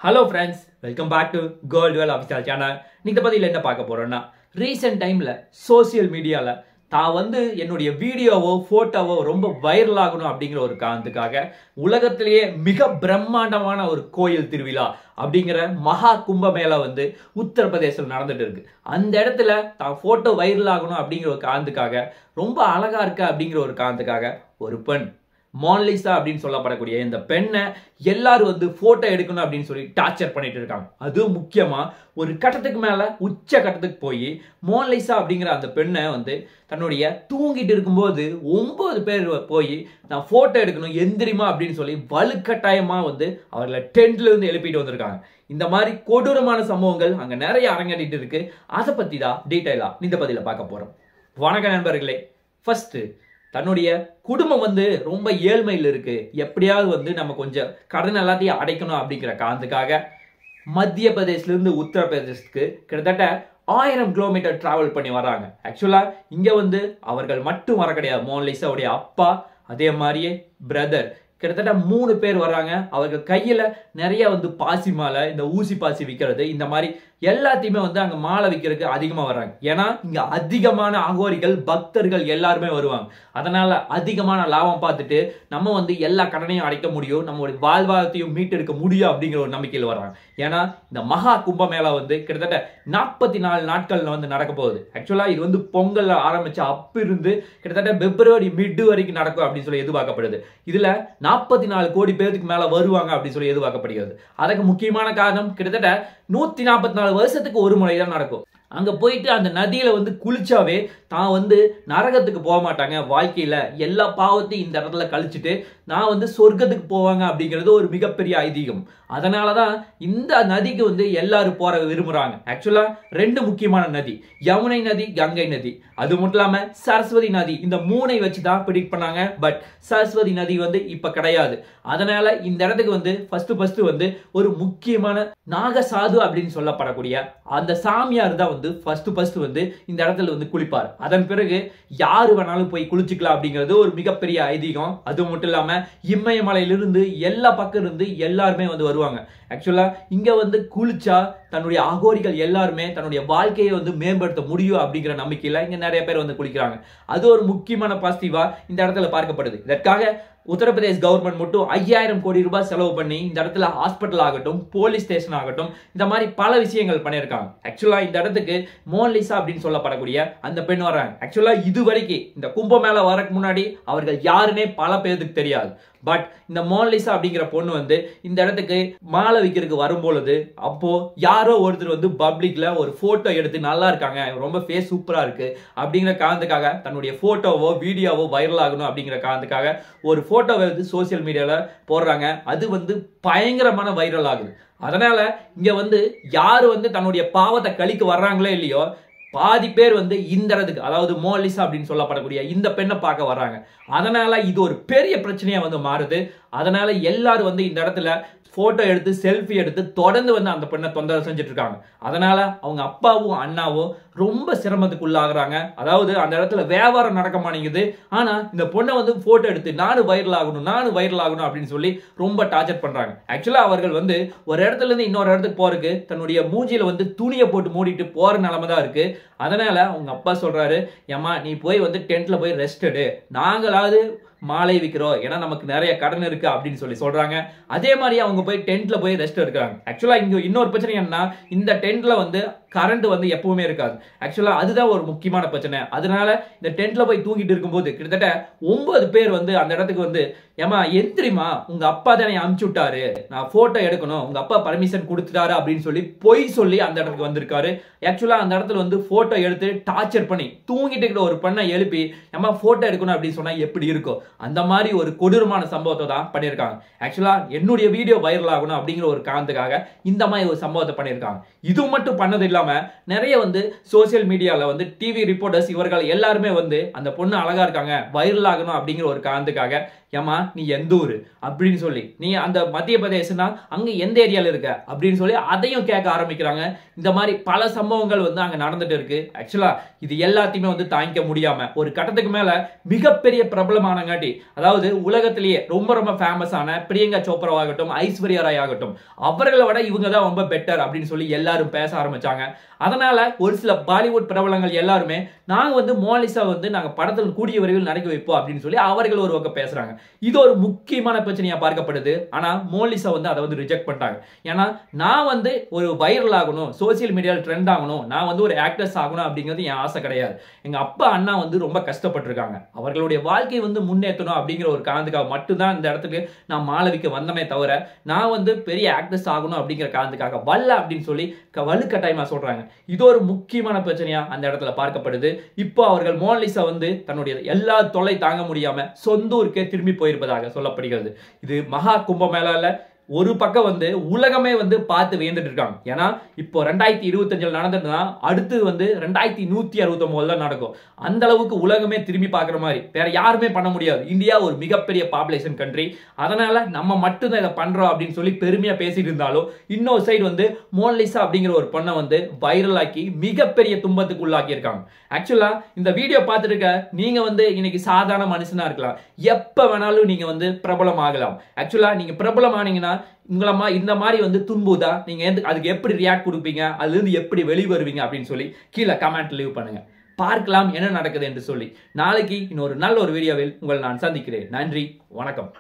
Hello friends, welcome back to Goldwell Official Channel. இந்த பதில என்ன பார்க்க போறோம்னா ரீசன்ட் டைம்ல சோசியல் மீடியால தான் என்னுடைய வீடியோவோ போட்டோவோ ரொம்ப வைரல் ஆகணும் அப்படிங்கிற ஒரு காரணத்துக்காக உலகத்திலேயே மிக பிரம்மாண்டமான ஒரு கோயில் திருவிழா அப்படிங்கிற மகா கும்பமேளா உத்தரப்பிரதேசத்தில் நடந்துட்டு இருக்கு. அந்த இடத்துல தான் போட்டோ வைரல் ஆகணும் அப்படிங்கிற ஒரு காரணத்துக்காக ரொம்ப அழகா இருக்க அப்படிங்கிற ஒரு காரணத்துக்காக ஒரு பெண் மோனலிசா அப்படின்னு சொல்லப்படக்கூடிய இந்த பெண்ணை எல்லாரும் போட்டோ எடுக்கணும் அப்படின்னு சொல்லி டார்ச்சர் பண்ணிட்டு இருக்காங்க. அதுவும் முக்கியமா ஒரு கட்டத்துக்கு மேல உச்ச கட்டத்துக்கு போய் மோனலிசா அப்படிங்கிற அந்த பெண்ணை தன்னுடைய தூங்கிட்டு இருக்கும்போது 9 பேர் போய் நான் போட்டோ எடுக்கணும் எந்திரிமா அப்படின்னு சொல்லி வலுக்கட்டாயமா அவர்களை டென்ட்ல இருந்து எழுப்பிட்டு வந்திருக்காங்க. இந்த மாதிரி கொடூரமான சம்பவங்கள் அங்க நிறைய அரங்கேறிட்டு இருக்கு. அதை பத்தி தான் டீட்டெயிலா இந்த பதில பார்க்க போறோம். வணக்கம் நண்பர்களே. ஃபர்ஸ்ட் தன்னுடைய குடும்பம் ரொம்ப ஏழ்மையில் இருக்கு, எப்படியாவது நம்ம கொஞ்சம் கடன் எல்லாத்தையும் அடைக்கணும் அப்படிங்கிற காரணத்துக்காக மத்திய பிரதேசல இருந்து உத்தரப்பிரதேசத்துக்கு கிட்டத்தட்ட 1000 கிலோமீட்டர் டிராவல் பண்ணி வராங்க. ஆக்சுவலா இங்க அவர்கள் மட்டும் வர கிடையாது. மோனலிசாவுடைய அப்பா, அதே மாதிரியே பிரதர், கிட்டத்தட்ட 3 பேர் வராங்க. அவர்கள் கையில நிறைய பாசி மாலை, இந்த ஊசி பாசி விற்கிறது, இந்த மாதிரி எல்லாத்தையுமே அங்க மாலை விற்கிறதுக்கு அதிகமா வர்றாங்க. ஏன்னா இங்க அதிகமான அகோரிகள் பக்தர்கள் எல்லாருமே வருவாங்க. அதனால அதிகமான லாபம் பார்த்துட்டு நம்ம எல்லா கடனையும் அடைக்க முடியும், நம்மளுடைய வாழ்வாதாரத்தையும் மீட்டெடுக்க முடியும் அப்படிங்கிற ஒரு நம்பிக்கையில் வர்றாங்க. ஏன்னா இந்த மகா கும்பமேளா கிட்டத்தட்ட 44 நாட்கள் நடக்க போகுது. ஆக்சுவலா இது பொங்கல் ஆரம்பிச்ச அப்பிருந்து கிட்டத்தட்ட பிப்ரவரி மிட் வரைக்கும் நடக்கும் அப்படின்னு சொல்லி எதிர்பார்க்கப்படுது. இதுல 44 கோடி பேருக்கு மேல வருவாங்க அப்படின்னு சொல்லி எதிர்பார்க்கப்படுகிறது. அதுக்கு முக்கியமான காரணம் கிட்டத்தட்ட 144 வருஷத்துக்கு ஒரு முறை தான் நடக்கும். அங்க போயிட்டு அந்த நதியில குளிச்சாவே தான் நரகத்துக்கு போக மாட்டாங்க. வாழ்க்கையில எல்லா பாவத்தையும் இந்த இடத்துல கழிச்சுட்டு நான் சொர்க்கத்துக்கு போவாங்க அப்படிங்கிறது ஒரு மிகப்பெரிய ஐதீகம். அதனாலதான் இந்த நதிக்கு எல்லாரும் போற விரும்புறாங்க. ஆக்சுவலா 2 முக்கியமான நதி, யமுனை நதி, கங்கை நதி, அது மட்டும் இல்லாம சரஸ்வதி நதி, இந்த 3ஐ வச்சுதான் பிரிடிக்ட் பண்ணாங்க. பட் சரஸ்வதி நதி இப்ப கிடையாது. அதனால இந்த இடத்துக்கு ஃபர்ஸ்ட் ஒரு முக்கியமான நாகசாது அப்படின்னு சொல்லப்படக்கூடிய அந்த சாமியார் தான் ஃபர்ஸ்ட் இந்த இடத்துல குளிப்பார். அதன் பிறகு யாரு வேணாலும் போய் குளிச்சுக்கலாம் அப்படிங்கிறது ஒரு மிகப்பெரிய ஐதீகம். அது மட்டும் இல்லாம இமயமலையிலிருந்து எல்லா பக்கம் இருந்து எல்லாருமே வருவாங்க. ஆக்சுவலா இங்க குளிச்சா தன்னுடைய அகோரிகள் எல்லாருமே தன்னுடைய வாழ்க்கையை மேம்படுத்த முடியும் அப்படிங்கிற நம்பிக்கையில இங்க நிறைய பேர் குளிக்கிறாங்க. அது ஒரு முக்கியமான பாசிட்டிவா இந்த இடத்துல பார்க்கப்படுது. இதற்காக உத்தரப்பிரதேஷ் கவர்மெண்ட் மட்டும் 5000 கோடி ரூபாய் செலவு பண்ணி இந்த இடத்துல ஹாஸ்பிட்டல் ஆகட்டும், போலீஸ் ஸ்டேஷன் ஆகட்டும், இந்த மாதிரி பல விஷயங்கள் பண்ணியிருக்காங்க. ஆக்சுவலா இந்த இடத்துக்கு மோனலிசா அப்படின்னு சொல்லப்படக்கூடிய அந்த பெண் வர்றாங்க. ஆக்சுவலா இதுவரைக்கும் இந்த கும்பமேளா வரக்கு முன்னாடி அவர்கள் யாருன்னே பல பேருக்கு தெரியாது. பட் இந்த மோனலிசா அப்படிங்கிற பொண்ணு இந்த இடத்துக்கு மாலை விற்கிறதுக்கு வரும்பொழுது அப்போ யாரோ ஒருத்தர் பப்ளிக்ல ஒரு போட்டோ எடுத்து நல்லா இருக்காங்க, ரொம்ப ஃபேஸ் சூப்பரா இருக்கு அப்படிங்கிற காரணத்துக்காக தன்னுடைய போட்டோவோ வீடியோவோ வைரல் ஆகணும் அப்படிங்கிற காரணத்துக்காக ஒரு போட்டோவை சோசியல் மீடியால போடுறாங்க. அது பயங்கரமான வைரல் ஆகுது. அதனால இங்க யாரு தன்னுடைய பாவத்தை கழிக்க வர்றாங்களோ இல்லையோ, பாதி பேர் இந்த இடத்துக்கு, அதாவது மோனலிசா அப்படின்னு சொல்லப்படக்கூடிய இந்த பெண்ணை பார்க்க வர்றாங்க. அதனால இது ஒரு பெரிய பிரச்சனையா மாறுது. அதனால எல்லாரும் இந்த இடத்துல போட்டோ எடுத்து செல்ஃபி எடுத்து தொடர்ந்து அந்த பெண்ணை தொந்தரவு செஞ்சுட்டு இருக்காங்க. அதனால அவங்க அப்பாவும் அண்ணாவும் ரொம்ப சிரமத்துக்கு உள்ளாகிறாங்க. அதாவது அந்த இடத்துல வியாபாரம் நடக்க மாட்டேங்குது. ஆனா இந்த பொண்ணை போட்டோ எடுத்து நானும் வைரல் ஆகணும் அப்படின்னு சொல்லி ரொம்ப டார்ச்சர் பண்றாங்க. ஆக்சுவலா அவர்கள் ஒரு இடத்துல இருந்து இன்னொரு இடத்துக்கு போறதுக்கு தன்னுடைய மூஞ்சியில துணியை போட்டு மூடிட்டு போற நிலைமை தான் இருக்கு. அதனால அவங்க அப்பா சொல்றாரு, ஏமா நீ போய் டென்ட்ல போய் ரெஸ்ட் எடு, நாங்களாவது மாலை விற்கிறோம், ஏன்னா நமக்கு நிறைய கடன் இருக்கு அப்படின்னு சொல்லி சொல்றாங்க. அதே மாதிரி அவங்க போய் டென்ட்ல போய் ரெஸ்ட் எடுக்கிறாங்க. ஆக்சுவலா இங்க இன்னொரு பிரச்சனை என்னன்னா, இந்த டென்ட்ல கரண்ட் எப்பவுமே இருக்காது. ஆக்சுவலா அதுதான் ஒரு முக்கியமான பிரச்சனை. அதனால இந்த டென்ட்ல போய் தூங்கிட்டு இருக்கும்போது கிட்டத்தட்ட 9 பேர் அந்த இடத்துக்கு ஏமா எந்திரிமா, உங்க அப்பா தானே அனுப்பிச்சு விட்டாரு, நான் போட்டோ எடுக்கணும், உங்க அப்பா பர்மிஷன் கொடுத்துட்டாரு அப்படின்னு சொல்லி பொய் சொல்லி அந்த இடத்துக்கு வந்திருக்காரு. ஆக்சுவலா அந்த இடத்துல போட்டோ எடுத்து டார்ச்சர் பண்ணி தூங்கிட்டு இருக்கிற ஒரு பெண்ணை எழுப்பி ஏமா போட்டோ எடுக்கணும் அப்படின்னு சொன்னா எப்படி இருக்கும், அந்த மாதிரி ஒரு கொடூரமான சம்பவத்தை தான் பண்ணியிருக்காங்க. ஆக்சுவலா என்னுடைய வீடியோ வைரல் ஆகணும் அப்படிங்கிற ஒரு காரணத்துக்காக இந்த மாதிரி ஒரு சம்பவத்தை பண்ணியிருக்காங்க. இது மட்டும் பண்ணது இல்லாம நிறைய சோசியல் மீடியால டிவி ரிப்போர்ட்டர்ஸ் இவர்கள் எல்லாருமே அந்த பொண்ணு அழகா இருக்காங்க, வைரல் ஆகணும் அப்படிங்கிற ஒரு காரணத்துக்காக ஏமா நீ எந்த ஊரு அப்படின்னு சொல்லி, நீ அந்த மத்திய பிரதேசனா அங்க எந்த ஏரியால இருக்க அப்படின்னு சொல்லி அதையும் கேட்க ஆரம்பிக்கிறாங்க. இந்த மாதிரி பல சம்பவங்கள் வந்து அங்க நடந்துட்டு இருக்கு. ஆக்சுவலா இது எல்லாத்தையுமே வந்து தாங்கிக்க முடியாம ஒரு கட்டத்துக்கு மேல மிகப்பெரிய பிரபலமானங்காட்டி, அதாவது உலகத்திலேயே ரொம்ப ரொம்ப ஃபேமஸான பிரியங்கா சோப்ரா ஆகட்டும், ஐஸ்வர்யா ராய் ஆகட்டும், அவர்களை விட இவங்க தான் ரொம்ப பெட்டர் அப்படின்னு சொல்லி எல்லாரும் பேச ஆரம்பிச்சாங்க. அதனால ஒரு சில பாலிவுட் பிரபலங்கள் எல்லாருமே நாங்க வந்து மோனாலிசா வந்து நாங்க படத்தில் கூடிய விரைவில் நடிக்க வைப்போம் அப்படின்னு சொல்லி அவர்கள் ஒரு பக்கம் பேசுறாங்க. இது ஒரு முக்கியமான பிரச்சனையா பார்க்கப்படுது. ஆனா மோனாலிசா வந்து அதை வந்து ரிஜெக்ட் பண்ணிட்டாங்க. ஏன்னா நான் வந்து ஒரு வைரல் ஆகணும், சோசியல் மீடியாவில் ட்ரெண்ட் ஆகணும், நான் வந்து ஒரு ஆக்டர்ஸ் ஆகணும் அப்படிங்கிறது என் ஆசை கிடையாது. எங்க அப்பா அண்ணா வந்து ரொம்ப கஷ்டப்பட்டிருக்காங்க, அவர்களுடைய வாழ்க்கையை வந்து முன்னேற்றணும் அப்படிங்கிற ஒரு காரணத்துக்காக மட்டும்தான் இந்த இடத்துக்கு நான் மாளவிக்கு வந்தமே தவிர நான் வந்து பெரிய ஆக்டர்ஸ் ஆகணும் அப்படிங்கிற காரணத்துக்காக வரல அப்படின்னு சொல்லி வலுக்கட்டாயமா சொல்றாங்க. இது ஒரு முக்கியமான பிரச்சனையா அந்த இடத்துல பார்க்கப்படுது. இப்போ அவர்கள் மோனாலிசா வந்து தன்னுடைய எல்லா தொல்லை தாங்க முடியாம சொந்த ஊருக்கே திரும்பி போயிருப்பதாக சொல்லப்படுகிறது. இது மகா கும்பமேளால ஒரு பக்கம் வந்து உலகமே வந்து பார்த்து வியந்துட்டு இருக்காங்க. ஏன்னா இப்போ 2025 நடந்ததுன்னா அடுத்து வந்து 2169 நடக்கும். அந்த அளவுக்கு உலகமே திரும்பி பார்க்குற மாதிரி வேற யாருமே பண்ண முடியாது. இந்தியா ஒரு மிகப்பெரிய பாப்புலேஷன் கண்ட்ரி, அதனால நம்ம மட்டும்தான் இதை பண்றோம் அப்படின்னு சொல்லி பெருமையா பேசிட்டு இருந்தாலும், இன்னொரு சைடு வந்து மோனாலிசா அப்படிங்கிற ஒரு பொண்ணை வந்து வைரல் ஆக்கி மிகப்பெரிய துன்பத்துக்கு உள்ளாக்கி இருக்காங்க. ஆக்சுவலா இந்த வீடியோ பார்த்துட்டு இருக்க நீங்க வந்து இன்னைக்கு சாதாரண மனுஷனா இருக்கலாம், எப்ப வேணாலும் நீங்க வந்து பிரபலம் ஆகலாம். ஆக்சுவலா நீங்க பிரபலம் ஆனீங்கன்னா உங்களமா இந்த மாதிரி வந்து துன்புதா, நீங்க அதுக்கு எப்படி ரியாக்ட் கொடுப்பீங்க, அதுல இருந்து எப்படி வெளியே வருவீங்க அப்படின்னு சொல்லி கீழே கமெண்ட் லீவ் பண்ணுங்க. பார்க்கலாம் என்ன நடக்குது என்று சொல்லி. நாளைக்கு இன்னொரு நல்ல ஒரு வீடியோவில் உங்களை நான் சந்திக்கிறேன். நன்றி, வணக்கம்.